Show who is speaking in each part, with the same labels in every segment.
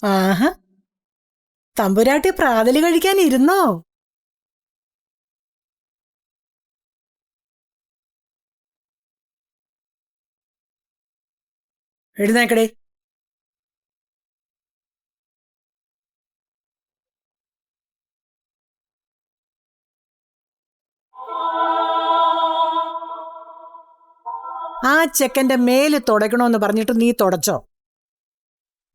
Speaker 1: ആഹാ, തമ്പുരാട്ടി പ്രാതല് കഴിക്കാൻ ഇരുന്നോ? എഴുന്നേക്കടേ. ആ ചെക്കന്റെ മേല് തുടയ്ക്കണോന്ന് പറഞ്ഞിട്ട് നീ തുടച്ചോ?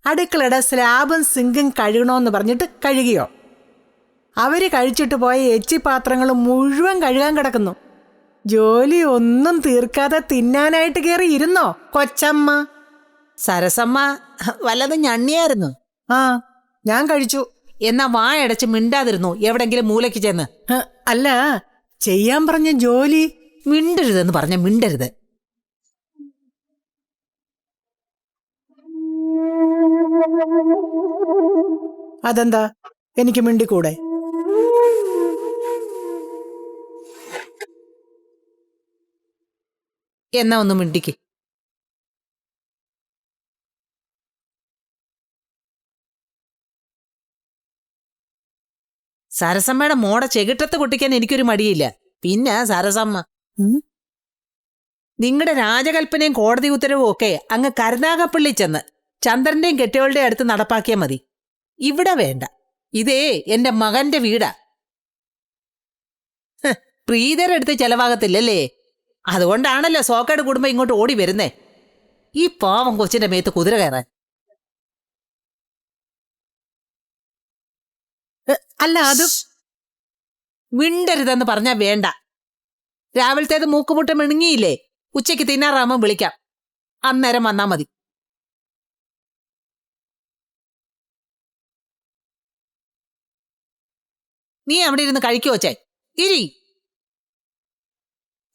Speaker 1: അടുക്കളയുടെ സ്ലാബും സിങ്കും കഴുകണോന്ന് പറഞ്ഞിട്ട് കഴുകിയോ? അവര് കഴിച്ചിട്ട് പോയ എച്ചിപ്പാത്രങ്ങൾ മുഴുവൻ കഴുകാൻ കിടക്കുന്നു. ജോലി ഒന്നും തീർക്കാതെ തിന്നാനായിട്ട് കയറി ഇരുന്നോ കൊച്ചമ്മ?
Speaker 2: സരസമ്മ വല്ലതും ഞണ്ണിയായിരുന്നു.
Speaker 1: ആ, ഞാൻ കഴിച്ചു.
Speaker 2: എന്നാ വായടച്ച് മിണ്ടാതിരുന്നു എവിടെങ്കിലും മൂലയ്ക്ക് ചെന്ന്.
Speaker 1: അല്ല, ചെയ്യാൻ പറഞ്ഞ ജോലി.
Speaker 2: മിണ്ടരുതെന്ന് പറഞ്ഞ മിണ്ടരുത്.
Speaker 1: അതെന്താ എനിക്ക് മിണ്ടിക്കൂടെ?
Speaker 2: എന്നാ ഒന്ന് മിണ്ടിക്ക്. സരസമ്മയുടെ മോടെ ചെകിട്ടത്ത് പൊട്ടിക്കാൻ എനിക്കൊരു മടിയില്ല. പിന്നെ സരസമ്മ, നിങ്ങളുടെ രാജകൽപ്പനയും കോടതി ഉത്തരവും ഒക്കെ അങ്ങ് കരുനാഗപ്പള്ളി ചെന്ന് ചന്ദ്രന്റെയും കെട്ടിയോളുടെയും അടുത്ത് നടപ്പാക്കിയാൽ മതി. ഇവിടെ വേണ്ട. ഇതേ എന്റെ മകന്റെ വീടാ. പ്രീതരെടുത്ത് ചെലവാകത്തില്ലല്ലേ? അതുകൊണ്ടാണല്ലോ സോക്കേട് കുടുംബം ഇങ്ങോട്ട് ഓടി വരുന്നേ. ഈ പാവം കൊച്ചിന്റെ മേത്ത് കുതിര കയറാൻ.
Speaker 1: അല്ല, അത്
Speaker 2: മിണ്ടരുതെന്ന് പറഞ്ഞാ വേണ്ട. രാവിലത്തേത് മൂക്കുമുട്ട മിണുങ്ങിയില്ലേ? ഉച്ചയ്ക്ക് തിന്നാറാകുമ്പോൾ വിളിക്കാം. അന്നേരം വന്നാ മതി. നീ അവിടെ ഇരുന്ന് കഴിക്കുവച്ചേ. ഇരി.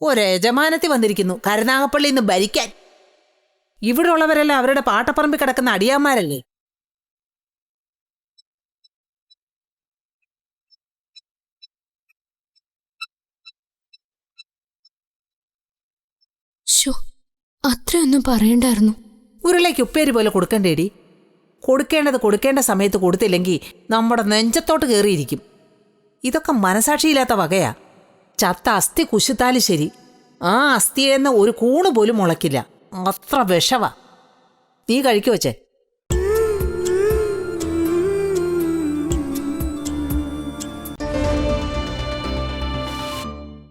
Speaker 2: ഒരജമാനത്തി വന്നിരിക്കുന്നു കരുനാഗപ്പള്ളി നിന്ന് ഭരിക്കാൻ. ഇവിടെ ഉള്ളവരെല്ലാം അവരുടെ പാട്ടപ്പറമ്പിൽ കിടക്കുന്ന അടിയാന്മാരല്ലേ?
Speaker 3: അത്രയൊന്നും പറയണ്ടായിരുന്നു.
Speaker 2: ഉരുളയ്ക്ക് ഉപ്പേരി പോലെ കൊടുക്കണ്ടേടി. കൊടുക്കേണ്ടത് കൊടുക്കേണ്ട സമയത്ത് കൊടുത്തില്ലെങ്കിൽ നമ്മുടെ നെഞ്ചത്തോട്ട് കയറിയിരിക്കും. ഇതൊക്കെ മനസാക്ഷിയില്ലാത്ത വകയാ. ചത്ത അസ്ഥി കുശുത്താലും ശരി, ആ അസ്ഥിയെന്ന് ഒരു കൂണ് പോലും മുളയ്ക്കില്ല. അത്ര വിഷവാ. നീ കഴിക്കുവച്ചേ.